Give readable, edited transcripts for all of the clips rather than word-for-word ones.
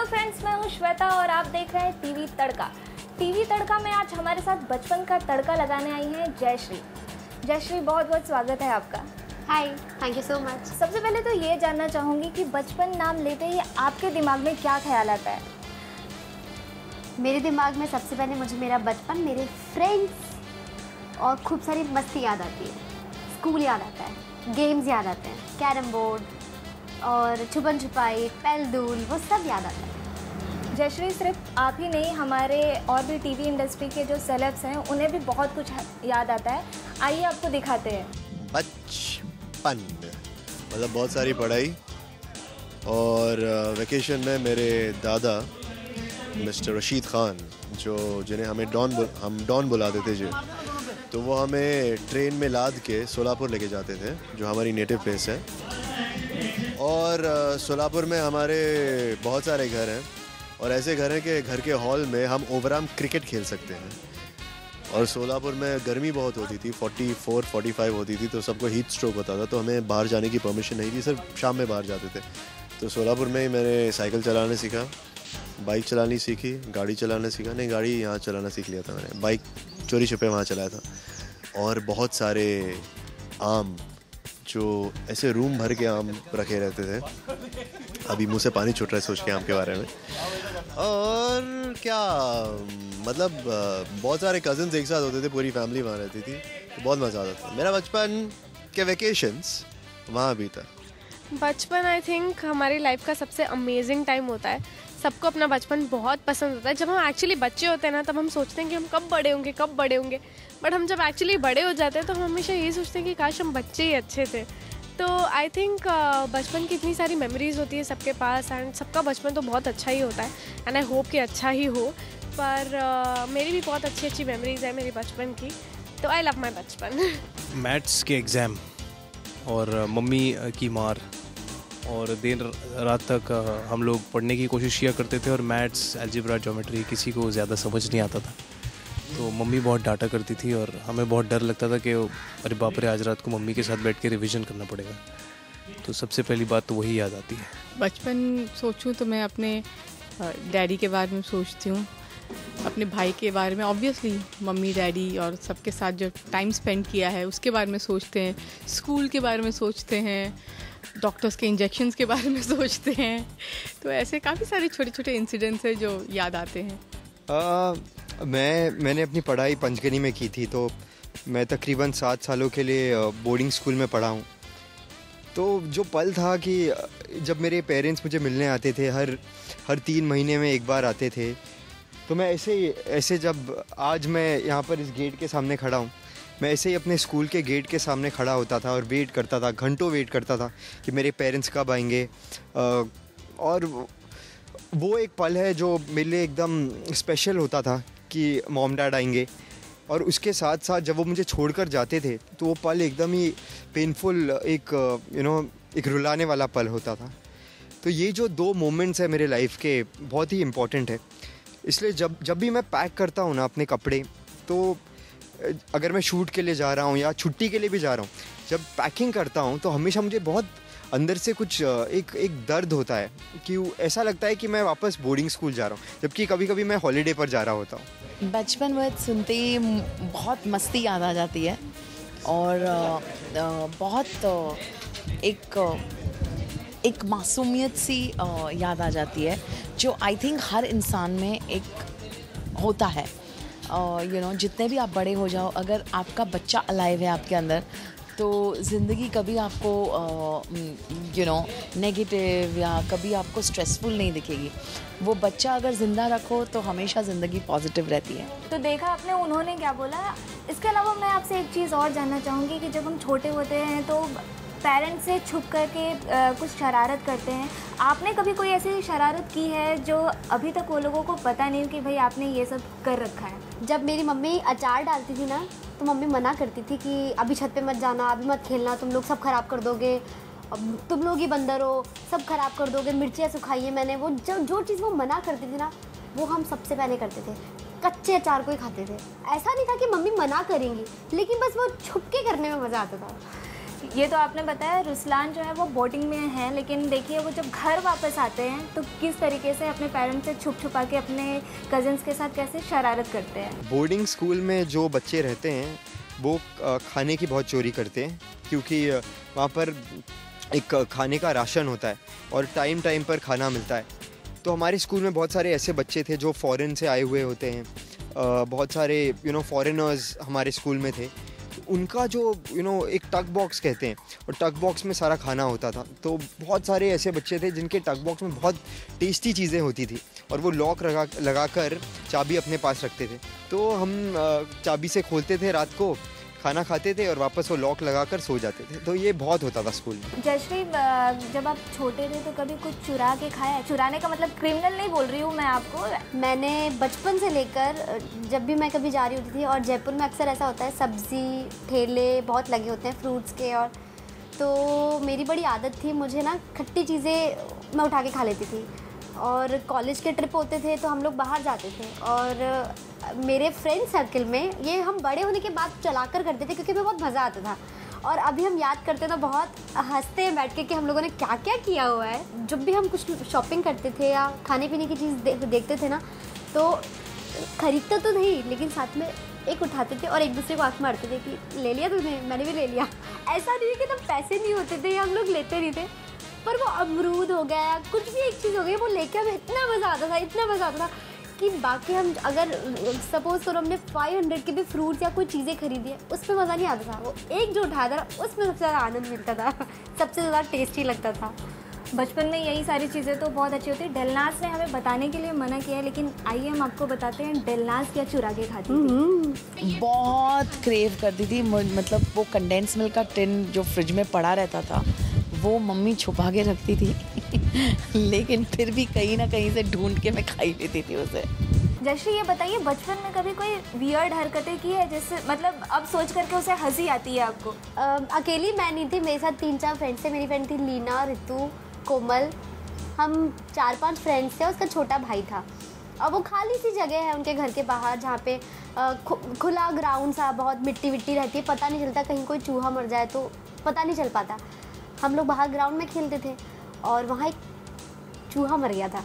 Friends, मैं हूँ श्वेता और आप देख रहे हैं टीवी तड़का। टीवी तड़का में आज हमारे साथ बचपन का तड़का लगाने आई हैं जयश्री। जयश्री, बहुत बहुत स्वागत है आपका। हाय, थैंक यू सो मच। सबसे पहले तो ये जानना चाहूँगी कि बचपन नाम लेते ही आपके दिमाग में क्या ख्याल आता है? मेरे दिमाग में सबसे पहले मुझे मेरा बचपन, मेरे फ्रेंड्स और खूब सारी मस्ती याद आती है। स्कूल याद आता है, गेम्स याद आते हैं, कैरम बोर्ड और छुपन छुपाई, पैल-दूल, वो सब याद आता है। जयश्री, सिर्फ आप ही नहीं, हमारे और भी टीवी इंडस्ट्री के जो सेलेब्स हैं उन्हें भी बहुत कुछ याद आता है। आइए आपको दिखाते हैं। बचपन मतलब बहुत सारी पढ़ाई और वेकेशन में मेरे दादा मिस्टर रशीद खान, जिन्हें हमें डॉन बुलाते थे जी, तो वो हमें ट्रेन में लाद के सोलापुर लेके जाते थे, जो हमारी नेटिव प्लेस है। और सोलापुर में हमारे बहुत सारे घर हैं और ऐसे घर हैं कि घर के हॉल में हम ओवरआर्म क्रिकेट खेल सकते हैं। और सोलापुर में गर्मी बहुत होती थी, 44-45 होती थी, तो सबको हीट स्ट्रोक होता था, तो हमें बाहर जाने की परमिशन नहीं थी, सिर्फ शाम में बाहर जाते थे। तो सोलापुर में ही मैंने साइकिल चलाने सीखा, बाइक चलानी सीखी, गाड़ी चलाना सीखा, नहीं गाड़ी यहाँ चलाना सीख लिया था मैंने, बाइक चोरी छुपे वहाँ चलाया था। और बहुत सारे आम, जो ऐसे रूम भर के आम रखे रहते थे, अभी मुंह से पानी छूट रहा है सोच के आम के बारे में। और क्या मतलब बहुत सारे कज़न्स एक साथ होते थे, पूरी फैमिली वहाँ रहती थी, तो बहुत मज़ा आता था। मेरा बचपन के वेकेशंस वहाँ बीता। बचपन आई थिंक हमारी लाइफ का सबसे अमेजिंग टाइम होता है। सबको अपना बचपन बहुत पसंद होता है। जब हम एक्चुअली बच्चे होते हैं ना, तब हम सोचते हैं कि हम कब बड़े होंगे। बट हम जब एक्चुअली बड़े हो जाते हैं तो हम हमेशा यही सोचते हैं कि काश हम बच्चे ही अच्छे थे। तो आई थिंक बचपन की इतनी सारी मेमोरीज़ होती है सबके पास, एंड सबका बचपन तो बहुत अच्छा ही होता है, एंड आई होप कि अच्छा ही हो। पर मेरी भी बहुत अच्छी अच्छी मेमोरीज़ है मेरी बचपन की, तो आई लव माई बचपन। मैथ्स के एग्ज़ाम और मम्मी की मार, और देर रात तक हम लोग पढ़ने की कोशिश किया करते थे, और मैथ्स, अलजेब्रा, ज्योमेट्री किसी को ज़्यादा समझ नहीं आता था, तो मम्मी बहुत डांटा करती थी और हमें बहुत डर लगता था कि अरे बाप रे, आज रात को मम्मी के साथ बैठ के रिवीजन करना पड़ेगा। तो सबसे पहली बात तो वही याद आती है। बचपन सोचूं तो मैं अपने डैडी के बारे में सोचती हूँ, अपने भाई के बारे में, ऑब्वियसली मम्मी डैडी और सबके साथ जो टाइम स्पेंड किया है उसके बारे में सोचते हैं, स्कूल के बारे में सोचते हैं, डॉक्टर्स के इंजेक्शंस के बारे में सोचते हैं। तो ऐसे काफ़ी सारे छोटे छोटे इंसिडेंट्स हैं जो याद आते हैं। मैंने अपनी पढ़ाई पंचगनी में की थी, तो मैं तकरीबन 7 सालों के लिए बोर्डिंग स्कूल में पढ़ा हूँ। तो जो पल था कि जब मेरे पेरेंट्स मुझे मिलने आते थे, हर 3 महीने में एक बार आते थे, तो मैं ऐसे जब आज मैं यहाँ पर इस गेट के सामने खड़ा हूँ, मैं ऐसे ही अपने स्कूल के गेट के सामने खड़ा होता था और वेट करता था, घंटों वेट करता था कि मेरे पेरेंट्स कब आएंगे। और वो एक पल है जो मेरे लिए एकदम स्पेशल होता था कि मॉम डैड आएंगे, और उसके साथ साथ जब वो मुझे छोड़कर जाते थे तो वो पल एकदम ही पेनफुल, एक रुलाने वाला पल होता था। तो ये जो 2 मोमेंट्स है मेरे लाइफ के, बहुत ही इम्पॉर्टेंट है। इसलिए जब भी मैं पैक करता हूँ ना अपने कपड़े, तो अगर मैं शूट के लिए जा रहा हूँ या छुट्टी के लिए भी जा रहा हूँ, जब पैकिंग करता हूँ तो हमेशा मुझे बहुत अंदर से कुछ एक दर्द होता है कि ऐसा लगता है कि मैं वापस बोर्डिंग स्कूल जा रहा हूँ, जबकि कभी कभी मैं हॉलीडे पर जा रहा होता हूँ। बचपन वर्ड सुनते ही बहुत मस्ती याद आ जाती है और बहुत एक मासूमियत सी याद आ जाती है, जो आई थिंक हर इंसान में एक होता है। जितने भी आप बड़े हो जाओ, अगर आपका बच्चा अलाइव है आपके अंदर, तो ज़िंदगी कभी आपको नेगेटिव या कभी आपको स्ट्रेसफुल नहीं दिखेगी। वो बच्चा अगर ज़िंदा रखो तो हमेशा ज़िंदगी पॉजिटिव रहती है। तो देखा आपने उन्होंने क्या बोला। इसके अलावा मैं आपसे एक चीज़ और जानना चाहूँगी कि जब हम छोटे होते हैं तो पेरेंट्स से छुप करके कुछ शरारत करते हैं। आपने कभी कोई ऐसी शरारत की है जो अभी तक वो लोगों को पता नहीं कि भाई आपने ये सब कर रखा है? जब मेरी मम्मी अचार डालती थी ना, तो मम्मी मना करती थी कि अभी छत पे मत जाना, अभी मत खेलना, तुम लोग सब ख़राब कर दोगे, तुम लोग ही बंदर हो, सब ख़राब कर दोगे, मिर्चियाँ सुखाई है मैंने। वो जो चीज़ वो मना करती थी ना, वो हम सबसे पहले करते थे, कच्चे अचार को ही खाते थे। ऐसा नहीं था कि मम्मी मना करेंगी, लेकिन बस वो छुप के करने में मज़ा आता था। ये तो आपने बताया रुसलान जो है वो बोर्डिंग में है, लेकिन देखिए वो जब घर वापस आते हैं तो किस तरीके से अपने पेरेंट्स से छुप छुपा के अपने कज़न्स के साथ कैसे शरारत करते हैं। बोर्डिंग स्कूल में जो बच्चे रहते हैं वो खाने की बहुत चोरी करते हैं, क्योंकि वहाँ पर एक खाने का राशन होता है और टाइम टाइम पर खाना मिलता है। तो हमारे स्कूल में बहुत सारे ऐसे बच्चे थे जो फॉरेन से आए हुए होते हैं, बहुत सारे फॉरेनर्स हमारे स्कूल में थे। उनका जो एक टक बॉक्स कहते हैं, और टक बॉक्स में सारा खाना होता था। तो बहुत सारे ऐसे बच्चे थे जिनके टक बॉक्स में बहुत टेस्टी चीज़ें होती थी और वो लॉक लगा कर चाबी अपने पास रखते थे। तो हम चाबी से खोलते थे, रात को खाना खाते थे और वापस वो लॉक लगा कर सो जाते थे। तो ये बहुत होता था स्कूल में। जयश्री, जब आप छोटे थे तो कभी कुछ चुरा के खाया? चुराने का मतलब क्रिमिनल नहीं बोल रही हूँ मैं आपको। मैंने बचपन से लेकर जब भी मैं कभी जा रही होती थी, और जयपुर में अक्सर ऐसा होता है सब्ज़ी ठेले बहुत लगे होते हैं फ्रूट्स के, और तो मेरी बड़ी आदत थी, मुझे ना खट्टी चीज़ें मैं उठा के खा लेती थी। और कॉलेज के ट्रिप होते थे तो हम लोग बाहर जाते थे, और मेरे फ्रेंड सर्कल में ये हम बड़े होने के बाद चलाकर करते थे क्योंकि हमें बहुत मज़ा आता था। और अभी हम याद करते हैं तो बहुत हंसते हैं बैठ के कि हम लोगों ने क्या क्या किया हुआ है। जब भी हम कुछ शॉपिंग करते थे या खाने पीने की चीज़ देखते थे ना, तो खरीदते तो नहीं, लेकिन साथ में एक उठाते थे और एक दूसरे को आँख मारते थे कि ले लिया तूने, मैंने भी ले लिया। ऐसा नहीं है कि तब पैसे नहीं होते थे या हम लोग लेते नहीं थे, पर वो अमरूद हो गया, कुछ भी एक चीज़ हो गई, वो लेके हमें इतना मज़ा आता था, इतना मज़ा आता था कि बाकी हम अगर सपोज़ करो हमने 500 के भी फ्रूट्स या कोई चीज़ें खरीदी है, उसमें मज़ा नहीं आता था। वो एक जो उठाया था उसमें सबसे ज़्यादा आनंद मिलता था, सबसे ज़्यादा टेस्टी लगता था। बचपन में यही सारी चीज़ें तो बहुत अच्छी होती है। डेलनास ने हमें बताने के लिए मना किया है, लेकिन आइए हम आपको बताते हैं डेलनास क्या चुरा के खाती थी। बहुत क्रेव करती थी, मतलब वो कंडेंस मिल्क का टिन जो फ्रिज में पड़ा रहता था वो मम्मी छुपा के रखती थी लेकिन फिर भी कहीं ना कहीं से ढूंढ के मैं खाई लेती थी उसे। जैसे ये बताइए, बचपन में कभी कोई वियर्ड हरकतें की है जिससे मतलब अब सोच करके उसे हंसी आती है आपको? अकेली मैं नहीं थी, मेरे साथ 3-4 फ्रेंड्स थे। मेरी फ्रेंड थी लीना, ऋतु, कोमल, हम 4-5 फ्रेंड्स थे। उसका छोटा भाई था और वो खाली सी जगह है उनके घर के बाहर जहाँ पे खुला ग्राउंड सा, बहुत मिट्टी विट्टी रहती है, पता नहीं चलता, कहीं कोई चूहा मर जाए तो पता नहीं चल पाता। हम लोग बाहर ग्राउंड में खेलते थे और वहाँ एक चूहा मर गया था,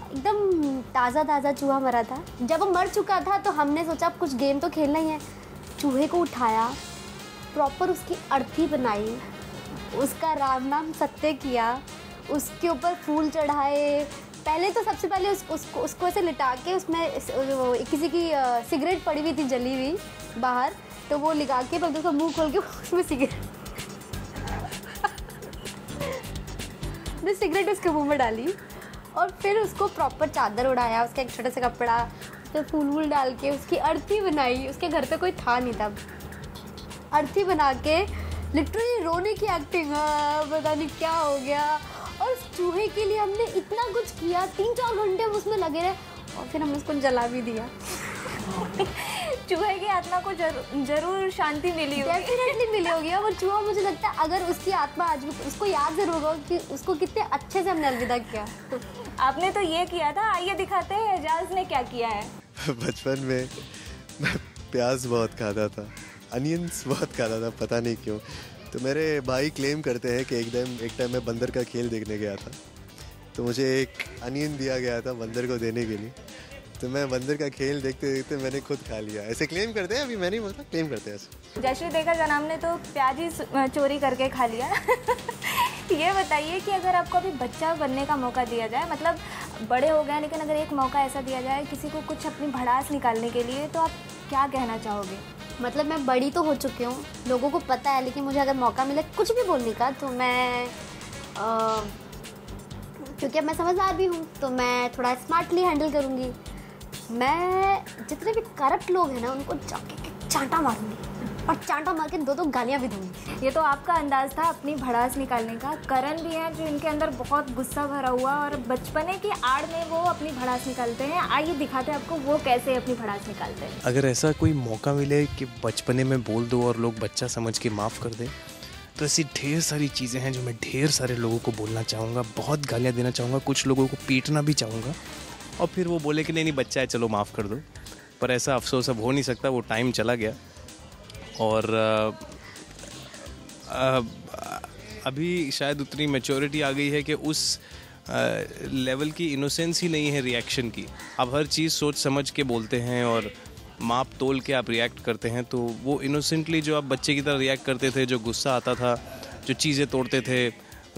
एकदम ताज़ा चूहा मरा था। जब वो मर चुका था तो हमने सोचा अब कुछ गेम तो खेलना ही है। चूहे को उठाया, प्रॉपर उसकी अर्थी बनाई, उसका राम नाम सत्य किया, उसके ऊपर फूल चढ़ाए। पहले तो सबसे पहले उसको ऐसे लिटा के उसमें किसी की सिगरेट पड़ी हुई थी जली हुई बाहर, तो वो लिखा के पहले उसका मुँह खोल के उसमें सिगरेट उसके मुंह में डाली और फिर उसको प्रॉपर चादर उड़ाया, उसका एक छोटा सा कपड़ा, उस पर फूल वूल डाल के उसकी अर्थी बनाई। उसके घर पे कोई था नहीं तब, अर्थी बना के लिटरली रोने की एक्टिंग, पता नहीं क्या हो गया। और उस चूहे के लिए हमने इतना कुछ किया, 3-4 घंटे हम उसमें लगे रहे और फिर हमने उसको जला भी दिया। चूहे की आत्मा को जरूर शांति मिली होगी। डेफिनेटली मिली होगी। और वो चूहा मुझे लगता है अगर उसकी आत्मा आज भी, उसको याद जरूर होगा कि उसको कितने अच्छे से हमने अलविदा किया। आपने तो ये किया था, आइए दिखाते हैं एजाज ने क्या किया है। बचपन में मैं प्याज बहुत खाता था, अनियंस बहुत खाता था, पता नहीं क्यों। तो मेरे भाई क्लेम करते हैं कि एक टाइम मैं बंदर का खेल देखने गया था, तो मुझे एक अनियन दिया गया था बंदर को देने के लिए। तो मैं बंदर का खेल देखते देखते मैंने खुद खा लिया। ऐसे क्लेम करते हैं, अभी मैं नहीं बोलता, क्लेम करते हैं ऐसे। जैसे देखा जनाब ने तो प्याज ही चोरी करके खा लिया। ये बताइए कि अगर आपको अभी बच्चा बनने का मौका दिया जाए, मतलब बड़े हो गए लेकिन अगर एक मौका ऐसा दिया जाए किसी को कुछ अपनी भड़ास निकालने के लिए, तो आप क्या कहना चाहोगे? मतलब मैं बड़ी तो हो चुकी हूँ, लोगों को पता है, लेकिन मुझे अगर मौका मिले कुछ भी बोलने का तो मैं क्योंकि अब मैं समझदार भी हूँ तो मैं थोड़ा स्मार्टली हैंडल करूँगी। मैं जितने भी करप्ट लोग हैं ना उनको जाके चांटा मारूंगी और चांटा मार के 2 गालियाँ भी दूंगी। ये तो आपका अंदाज़ था अपनी भड़ास निकालने का। करण भी हैं जो इनके अंदर बहुत गुस्सा भरा हुआ और बचपने की आड़ में वो अपनी भड़ास निकालते हैं। आइए दिखाते हैं आपको वो कैसे अपनी भड़ास निकालते हैं। अगर ऐसा कोई मौका मिले कि बचपने में बोल दो और लोग बच्चा समझ के माफ़ कर दे, तो ऐसी ढेर सारी चीज़ें हैं जो मैं ढेर सारे लोगों को बोलना चाहूँगा, बहुत गालियाँ देना चाहूँगा, कुछ लोगों को पीटना भी चाहूँगा और फिर वो बोले कि नहीं बच्चा है चलो माफ़ कर दो। पर ऐसा अफसोस अब हो नहीं सकता, वो टाइम चला गया। और अभी शायद उतनी मैच्योरिटी आ गई है कि उस लेवल की इनोसेंस ही नहीं है रिएक्शन की। आप हर चीज़ सोच समझ के बोलते हैं और माप तोल के आप रिएक्ट करते हैं, तो वो इनोसेंटली जो आप बच्चे की तरह रिएक्ट करते थे, जो गुस्सा आता था, जो चीज़ें तोड़ते थे,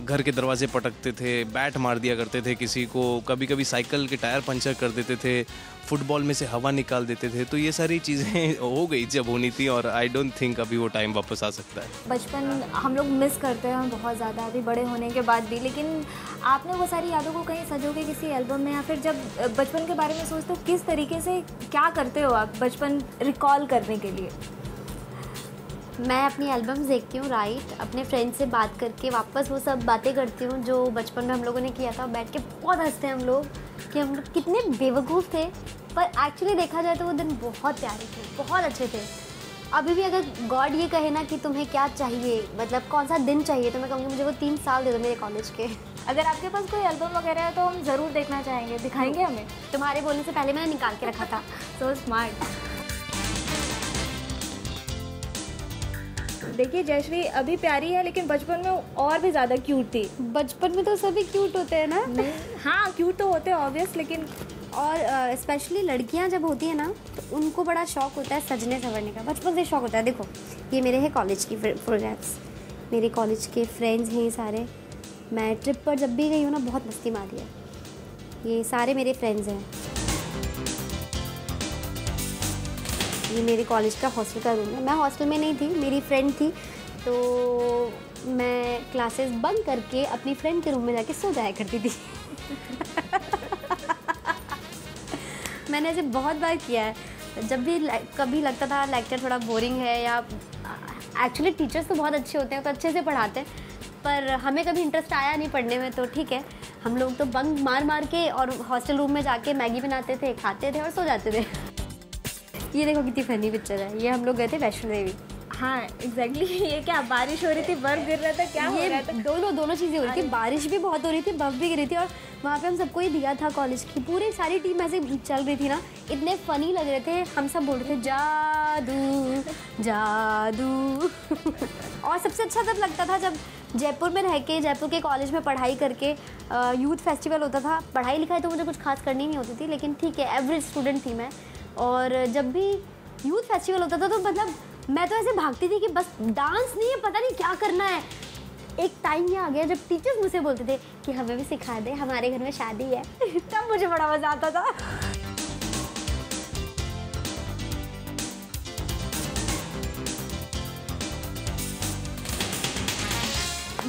घर के दरवाजे पटकते थे, बैट मार दिया करते थे किसी को, कभी कभी साइकिल के टायर पंचर कर देते थे, फुटबॉल में से हवा निकाल देते थे, तो ये सारी चीज़ें हो गई जब होनी थी और आई डोंट थिंक अभी वो टाइम वापस आ सकता है। बचपन हम लोग मिस करते हैं बहुत ज़्यादा अभी बड़े होने के बाद भी, लेकिन आपने वो सारी यादों को कहीं संजोगे किसी एल्बम में, या फिर जब बचपन के बारे में सोचते हो किस तरीके से क्या करते हो आप बचपन रिकॉल करने के लिए? मैं अपनी एल्बम्स देखती हूँ, राइट, अपने फ्रेंड्स से बात करके वापस वो सब बातें करती हूँ जो बचपन में हम लोगों ने किया था। बैठ के बहुत हंसते हैं हम लोग कि हम लोग कितने बेवकूफ़ थे, पर एक्चुअली देखा जाए तो वो दिन बहुत प्यारे थे, बहुत अच्छे थे। अभी भी अगर गॉड ये कहे ना कि तुम्हें क्या चाहिए, मतलब कौन सा दिन चाहिए, तो मैं कहूँगी मुझे वो 3 साल दे दो मेरे कॉलेज के। अगर आपके पास कोई एल्बम वगैरह है तो हम ज़रूर देखना चाहेंगे, दिखाएंगे हमें? तुम्हारे बोलने से पहले मैंने निकाल के रखा था। So smart. देखिए जयश्री अभी प्यारी है, लेकिन बचपन में और भी ज़्यादा क्यूट थी। बचपन में तो सभी क्यूट होते हैं ना। हाँ क्यूट तो होते हैं ऑब्वियस, लेकिन और स्पेशली लड़कियां जब होती है ना तो उनको बड़ा शौक होता है सजने संवरने का, बचपन से शौक होता है। देखो ये मेरे हैं कॉलेज की प्रोजेक्ट्स, मेरे कॉलेज के फ्रेंड्स हैं ये सारे। मैं ट्रिप पर जब भी गई हूँ ना बहुत मस्ती मारी है, ये सारे मेरे फ्रेंड्स हैं। ये मेरे कॉलेज का हॉस्टल का रूम है। मैं हॉस्टल में नहीं थी, मेरी फ्रेंड थी, तो मैं क्लासेस बंक करके अपनी फ्रेंड के रूम में जाके सो जाया करती थी। मैंने ऐसे बहुत बार किया है। जब भी कभी लगता था लेक्चर थोड़ा बोरिंग है, या एक्चुअली टीचर्स तो बहुत अच्छे होते हैं, तो अच्छे से पढ़ाते हैं, पर हमें कभी इंटरेस्ट आया नहीं पढ़ने में, तो ठीक है हम लोग तो बंक मार मार के और हॉस्टल रूम में जाके मैगी बनाते थे, खाते थे और सो जाते थे। ये देखो कितनी फनी पिक्चर है। ये हम लोग गए थे वैष्णो देवी। हाँ एग्जैक्टली। ये क्या बारिश हो रही थी, बर्फ गिर रहा था, क्या हो रहा था? दोनों चीज़ें हो रही थी, बारिश भी बहुत हो रही थी, बर्फ भी गिर रही थी, और वहाँ पे हम सबको ही दिया था कॉलेज की पूरी सारी टीम ऐसे चल रही थी ना, इतने फ़नी लग रहे थे। हम सब बोल रहे थे जादू जादू। और सबसे अच्छा तब लगता था जब जयपुर में रह के, जयपुर के कॉलेज में पढ़ाई करके यूथ फेस्टिवल होता था। पढ़ाई लिखाई तो मुझे कुछ खास करनी नहीं होती थी, लेकिन ठीक है एवरेज स्टूडेंट थी मैं। और जब भी यूथ फेस्टिवल होता था तो मतलब मैं तो ऐसे भागती थी कि बस डांस नहीं है, पता नहीं क्या करना है। एक टाइम ये आ गया जब टीचर्स मुझसे बोलते थे कि हमें भी सिखा दे, हमारे घर में शादी है। तब मुझे बड़ा मज़ा आता था।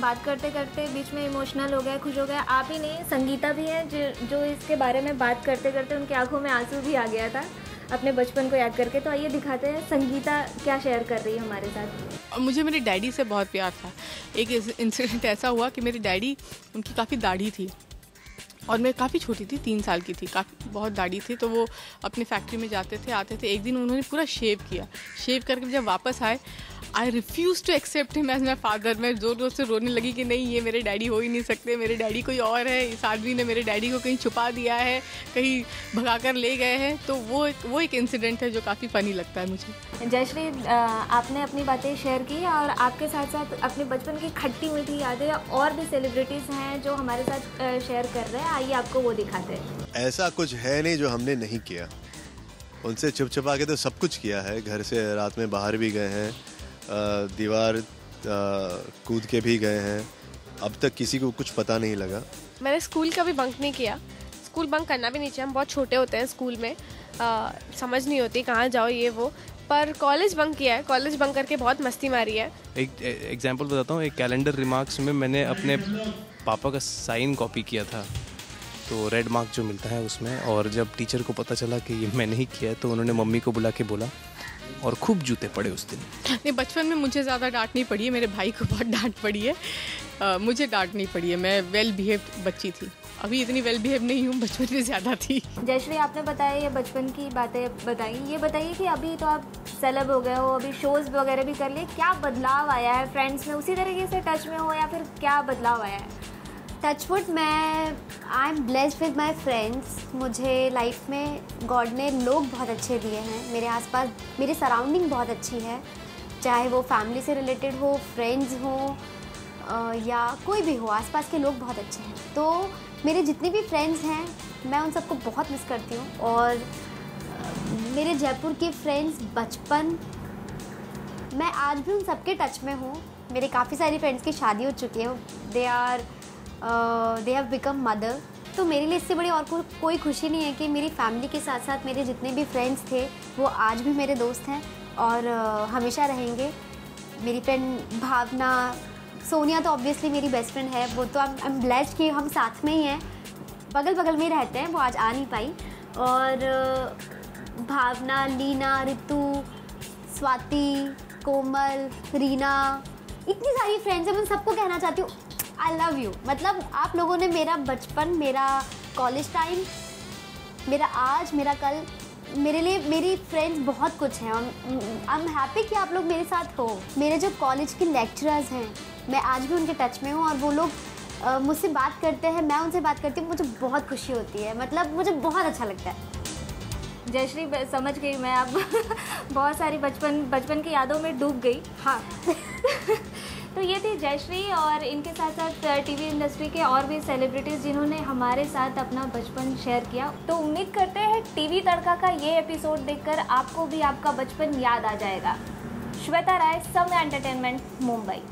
बात करते करते बीच में इमोशनल हो गया, खुश हो गया। आप ही नहीं, संगीता भी हैं जो इसके बारे में बात करते करते उनकी आंखों में आंसू भी आ गया था अपने बचपन को याद करके। तो आइए दिखाते हैं संगीता क्या शेयर कर रही है हमारे साथ। मुझे मेरे डैडी से बहुत प्यार था। एक इंसिडेंट ऐसा हुआ कि मेरे डैडी, उनकी काफ़ी दाढ़ी थी और मैं काफ़ी छोटी थी, 3 साल की थी, काफ़ी बहुत दाढ़ी थी। तो वो अपनी फैक्ट्री में जाते थे, आते थे। एक दिन उन्होंने पूरा शेव किया। शेव करके जब वापस आए, I refuse to accept him as my father. मैं ज़ोर ज़ोर से रोने लगी कि नहीं, ये मेरे डैडी हो ही नहीं सकते, मेरे डैडी कोई और है। इस आदमी ने मेरे डैडी को कहीं छुपा दिया है, कहीं भगाकर ले गए हैं। तो वो एक इंसिडेंट है जो काफ़ी फ़नी लगता है मुझे। जयश्री आपने अपनी बातें शेयर की, और आपके साथ साथ अपने बचपन की खट्टी मीठी यादें और भी सेलिब्रिटीज़ हैं जो हमारे साथ शेयर कर रहे हैं। आइए आपको वो दिखाते हैं। ऐसा कुछ है नहीं जो हमने नहीं किया। उनसे छुप छुपा के तो सब कुछ किया है। घर से रात में बाहर भी गए हैं, दीवार कूद के भी गए हैं। अब तक किसी को कुछ पता नहीं लगा। मैंने स्कूल का भी बंक नहीं किया। स्कूल बंक करना भी नहीं चाहिए, हम बहुत छोटे होते हैं स्कूल में, समझ नहीं होती कहाँ जाओ ये वो। पर कॉलेज बंक किया है, कॉलेज बंक करके बहुत मस्ती मारी है। एक एग्जांपल बताता हूँ। एक कैलेंडर रिमार्क्स में मैंने अपने पापा का साइन कॉपी किया था, तो रेड मार्क जो मिलता है उसमें। और जब टीचर को पता चला कि ये मैंने ही किया है, तो उन्होंने मम्मी को बुला के बोला और खूब जूते पड़े उस दिन। नहीं, बचपन में मुझे ज़्यादा डांट नहीं पड़ी है, मेरे भाई को बहुत डांट पड़ी है। मुझे डांट नहीं पड़ी है, मैं वेल बिहेव्ड बच्ची थी। अभी इतनी वेल बिहेव नहीं हूँ, बचपन में ज़्यादा थी। जयश्री आपने बताया ये बचपन की बातें बताई, ये बताइए कि अभी तो आप सेलेब हो गए हो, अभी शोज़ वगैरह भी कर लिए, क्या बदलाव आया है फ्रेंड्स में? उसी तरीके से टच में हो या फिर क्या बदलाव आया है? टचवुड, मैं I am blessed with my friends. मुझे लाइफ में गॉड ने लोग बहुत अच्छे दिए हैं, मेरे आसपास मेरी सराउंडिंग बहुत अच्छी है। चाहे वो फैमिली से रिलेटेड हो, फ्रेंड्स हो या कोई भी हो, आसपास के लोग बहुत अच्छे हैं। तो मेरे जितने भी फ्रेंड्स हैं मैं उन सबको बहुत मिस करती हूँ। और मेरे जयपुर के फ्रेंड्स बचपन, मैं आज भी उन सबके टच में हूँ। मेरे काफ़ी सारी फ्रेंड्स की शादी हो चुकी है, दे हैव बिकम मदर। तो मेरे लिए इससे बड़ी और कोई खुशी नहीं है कि मेरी फैमिली के साथ साथ मेरे जितने भी फ्रेंड्स थे वो आज भी मेरे दोस्त हैं और हमेशा रहेंगे। मेरी फ्रेंड भावना, सोनिया तो ऑब्वियसली मेरी बेस्ट फ्रेंड है, वो तो आई एम ब्लेस्ड कि हम साथ में ही हैं, बगल बगल में ही रहते हैं, वो आज आ नहीं पाई। और भावना, लीना, रितु, स्वाति, कोमल, रीना, इतनी सारी फ्रेंड्स हैं। मैं सबको कहना चाहती हूँ आई लव यू। मतलब आप लोगों ने मेरा बचपन, मेरा कॉलेज टाइम, मेरा आज, मेरा कल, मेरे लिए मेरी फ्रेंड्स बहुत कुछ हैं। आई एम हैप्पी कि आप लोग मेरे साथ हो। मेरे जो कॉलेज के लेक्चरर्स हैं मैं आज भी उनके टच में हूँ और वो लोग मुझसे बात करते हैं, मैं उनसे बात करती हूँ, मुझे बहुत खुशी होती है। मतलब मुझे बहुत अच्छा लगता है। जयश्री, समझ गई मैं अब बहुत सारी बचपन की यादों में डूब गई। हाँ तो ये थी जयश्री और इनके साथ साथ टीवी इंडस्ट्री के और भी सेलिब्रिटीज़ जिन्होंने हमारे साथ अपना बचपन शेयर किया। तो उम्मीद करते हैं टीवी तड़का का ये एपिसोड देखकर आपको भी आपका बचपन याद आ जाएगा। श्वेता राय, समय एंटरटेनमेंट, मुंबई।